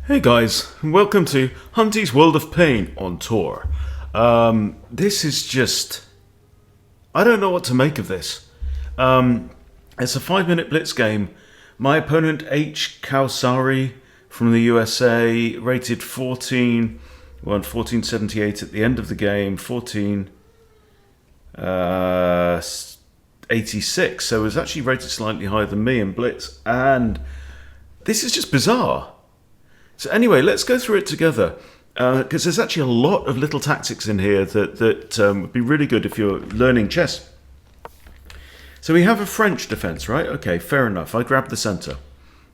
Hey guys, and welcome to Hunty's World of Pain on tour. This is just... I don't know what to make of this. It's a 5-minute blitz game. My opponent, H. Kausari from the USA, rated 14... won 1478 at the end of the game, 1486. So it was actually rated slightly higher than me in blitz. And this is just bizarre. So anyway, let's go through it together, because there's actually a lot of little tactics in here that would be really good if you're learning chess. So we have a French defense, right? Okay, fair enough. I grab the center.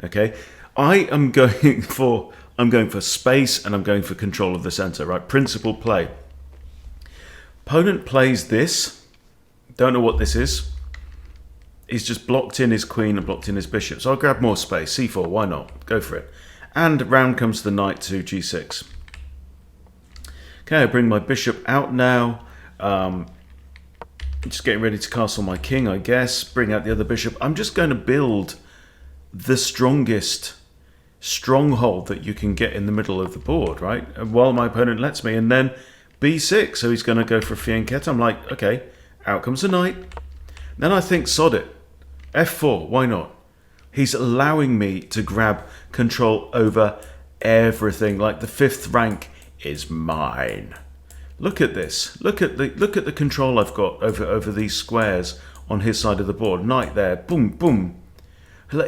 Okay, I'm going for space and I'm going for control of the center, right? Principal play. Opponent plays this. Don't know what this is. He's just blocked in his queen and blocked in his bishop. So I'll grab more space. C4, why not? Go for it. And round comes the knight to g6. Okay, I bring my bishop out now. Just getting ready to castle my king, I guess. Bring out the other bishop. I'm just going to build the strongest stronghold that you can get in the middle of the board, right? While my opponent lets me. And then b6, so he's going to go for a fianchetto. I'm like, okay, out comes the knight. Then I think, sod it. f4, why not? He's allowing me to grab control over everything. Like the 5th rank is mine. Look at this. Look at the control I've got over these squares on his side of the board. Knight there. Boom, boom.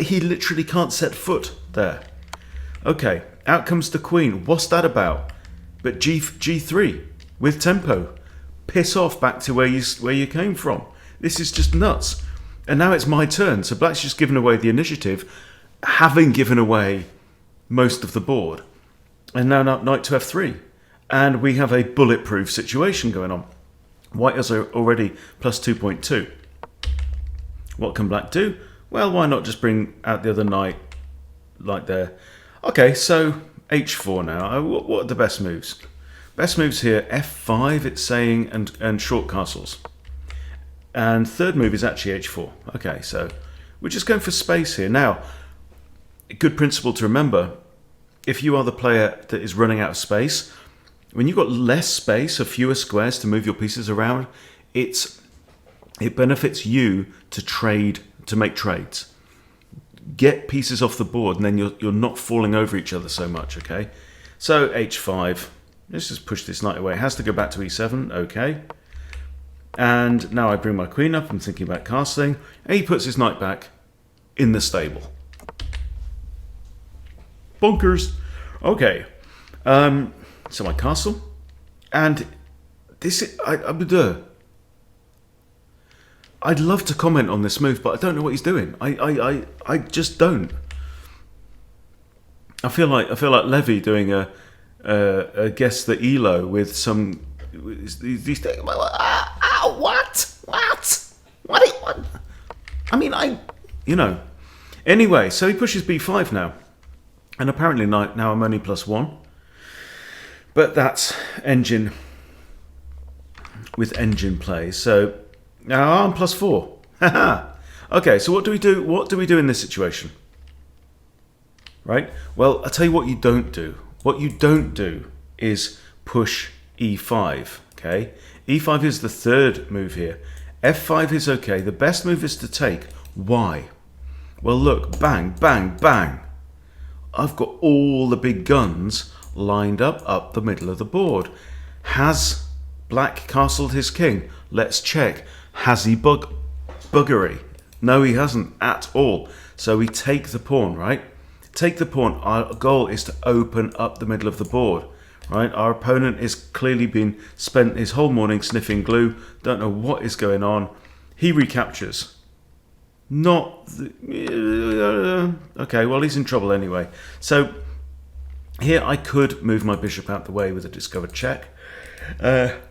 He literally can't set foot there. Okay, out comes the queen. What's that about? But G3 with tempo. Piss off back to where you came from. This is just nuts. And now it's my turn, so black's just given away the initiative, having given away most of the board. And now knight to f3. And we have a bulletproof situation going on. White is already plus 2.2. What can black do? Well, why not just bring out the other knight like there. Okay, so h4 now. What are the best moves? Best moves here, f5 it's saying, and short castles. And third move is actually h4. Okay, so we're just going for space here. Now, a good principle to remember, if you are the player that is running out of space, when you've got less space or fewer squares to move your pieces around, it benefits you to make trades. Get pieces off the board and then you're not falling over each other so much, okay? So h5, let's just push this knight away. It has to go back to e7, okay. And now I bring my queen up, I'm thinking about castling, and he puts his knight back in the stable. Bonkers. Okay, so my castle, and this is, I'd love to comment on this move, but I don't know what he's doing. I just don't. I feel like Levy doing a guess the ELO with some these things. What? I mean, Anyway, so he pushes b5 now. And apparently now I'm only +1. But that's engine with engine play. So now I'm +4. Haha. Okay, so what do we do? What do we do in this situation? Right? Well, I'll tell you what you don't do. What you don't do is push e5. Okay? e5 is the third move here. f5 is okay. The best move is to take. Why? Well, look, bang, bang, bang. I've got all the big guns lined up the middle of the board. Has black castled his king? Let's check. Has he buggery? No, he hasn't at all. So we take the pawn, right? Take the pawn. Our goal is to open up the middle of the board. Right, our opponent is clearly spent his whole morning sniffing glue. Don't know what is going on. He recaptures. Okay, well, he's in trouble anyway. So here I could move my bishop out the way with a discovered check. I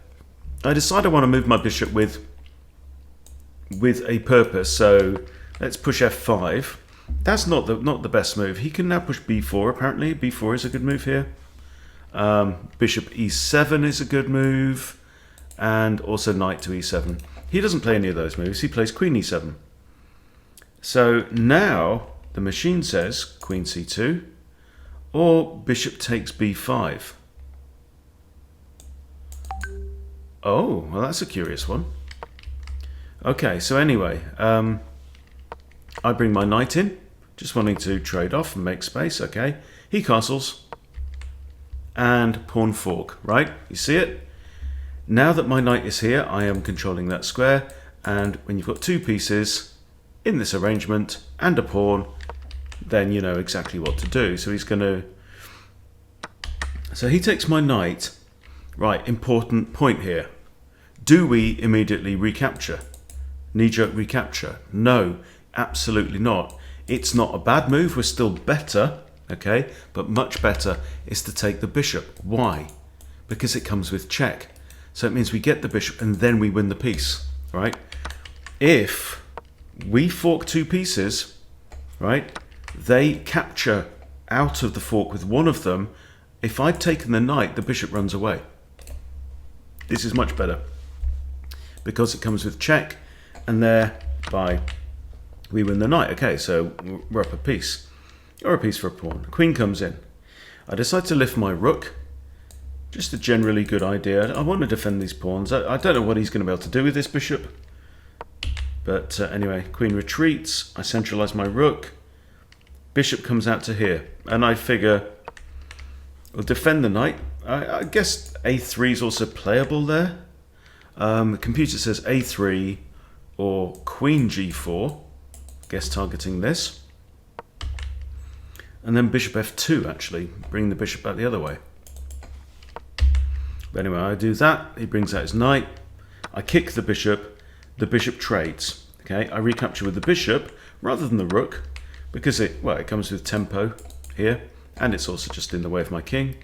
decide I want to move my bishop with a purpose. So let's push f5. That's not the best move. He can now push b4. Apparently, b4 is a good move here. Bishop e7 is a good move, and also knight to e7. He doesn't play any of those moves. He plays queen e7. So now the machine says queen c2. or bishop takes b5. Oh, well, that's a curious one. Okay, so anyway, I bring my knight in, just wanting to trade off and make space. Okay, he castles and pawn fork, right? You see it? Now that my knight is here, I am controlling that square, and when you've got two pieces in this arrangement and a pawn, then you know exactly what to do. So he's going to... So he takes my knight. Right, important point here. Do we immediately recapture? Knee-jerk recapture? No, absolutely not. It's not a bad move. We're still better, okay? But much better is to take the bishop. Why? Because it comes with check. So it means we get the bishop and then we win the piece, right? If we fork two pieces, right, they capture out of the fork with one of them. If I'd taken the knight, the bishop runs away. This is much better because it comes with check, and thereby we win the knight. Okay, so we're up a piece, or a piece for a pawn. Queen comes in. I decide to lift my rook. Just a generally good idea. I want to defend these pawns. I don't know what he's going to be able to do with this bishop. But anyway, queen retreats. I centralize my rook. Bishop comes out to here. And I figure we'll defend the knight. I guess a3 is also playable there. The computer says a3 or queen g4. Guess targeting this. And then bishop f2, actually. Bring the bishop back the other way. But anyway, I do that. He brings out his knight. I kick the bishop trades. Okay, I recapture with the bishop rather than the rook because it comes with tempo here, and it's also just in the way of my king.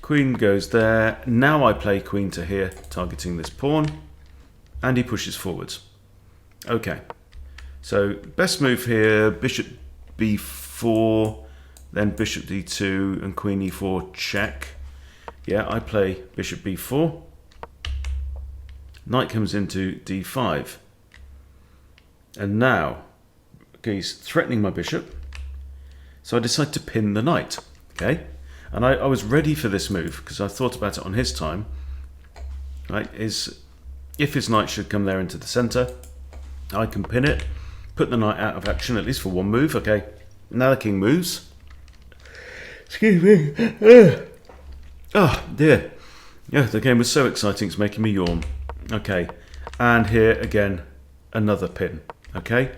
Queen goes there. Now I play queen to here, targeting this pawn, and he pushes forwards. Okay, so best move here, bishop b4, then bishop d2 and queen e4 check. Yeah, I play bishop b4. Knight comes into d5. And now, okay, he's threatening my bishop. So I decide to pin the knight. Okay? And I was ready for this move because I thought about it on his time. Right? If his knight should come there into the center, I can pin it, put the knight out of action, at least for one move. Okay. Now the king moves. Excuse me. Oh, dear. Yeah, the game was so exciting, it's making me yawn. Okay, and here again, another pin. Okay,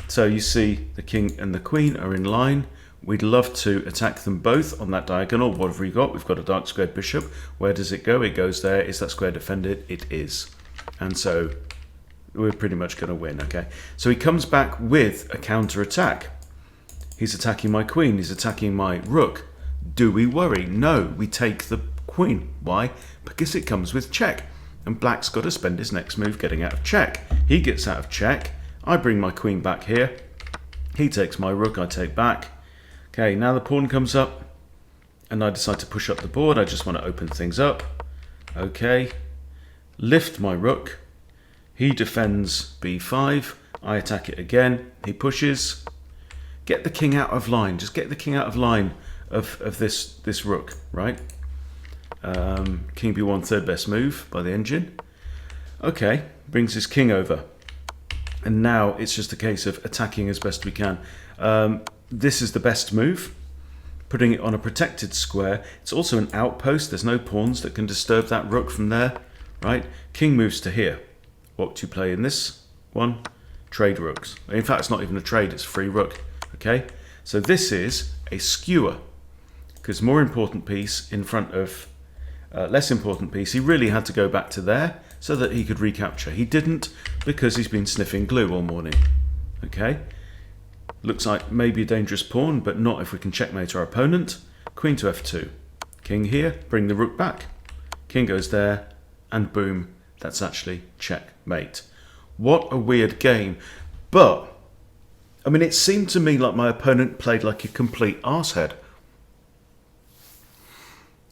so you see the king and the queen are in line. We'd love to attack them both on that diagonal. What have we got? We've got a dark squared bishop. Where does it go? It goes there. Is that square defended? It is. And so we're pretty much going to win. Okay, so he comes back with a counter attack. He's attacking my queen. He's attacking my rook. Do we worry? No, we take the queen. Why? Because it comes with check. And black's got to spend his next move getting out of check. He gets out of check. I bring my queen back here. He takes my rook. I take back. Okay, now the pawn comes up. And I decide to push up the board. I just want to open things up. Okay. Lift my rook. He defends b5. I attack it again. He pushes. Get the king out of line. Just get the king out of line of this rook, right? King b1, third best move by the engine. Okay, brings his king over. And now it's just a case of attacking as best we can. This is the best move. Putting it on a protected square. It's also an outpost. There's no pawns that can disturb that rook from there, right? King moves to here. What to play in this one? Trade rooks. In fact, it's not even a trade, it's free rook. Okay, so this is a skewer. Because more important piece in front of less important piece. He really had to go back to there so that he could recapture. He didn't because he's been sniffing glue all morning. Okay, looks like maybe a dangerous pawn, but not if we can checkmate our opponent. Queen to f2. King here, bring the rook back. King goes there, and boom, that's actually checkmate. What a weird game. But, I mean, it seemed to me like my opponent played like a complete arsehead.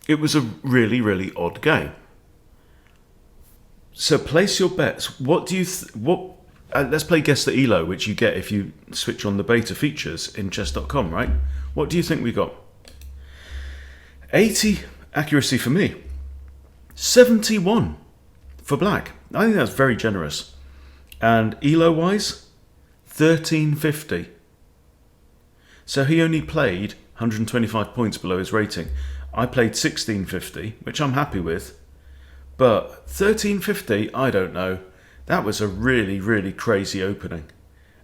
It was a really, really odd game. So place your bets. What do you let's play Guess the Elo, which you get if you switch on the beta features in chess.com, right? What do you think we got? 80 accuracy for me. 71 for black. I think that's very generous. And Elo-wise, 1350. So he only played 125 points below his rating. I played 1650, which I'm happy with. But 1350, I don't know. That was a really, really crazy opening.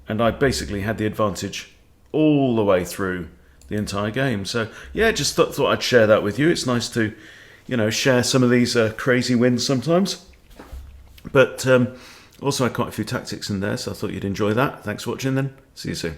And I basically had the advantage all the way through the entire game. So, yeah, just thought I'd share that with you. It's nice to, share some of these crazy wins sometimes. But also I had quite a few tactics in there, so I thought you'd enjoy that. Thanks for watching then. See you soon.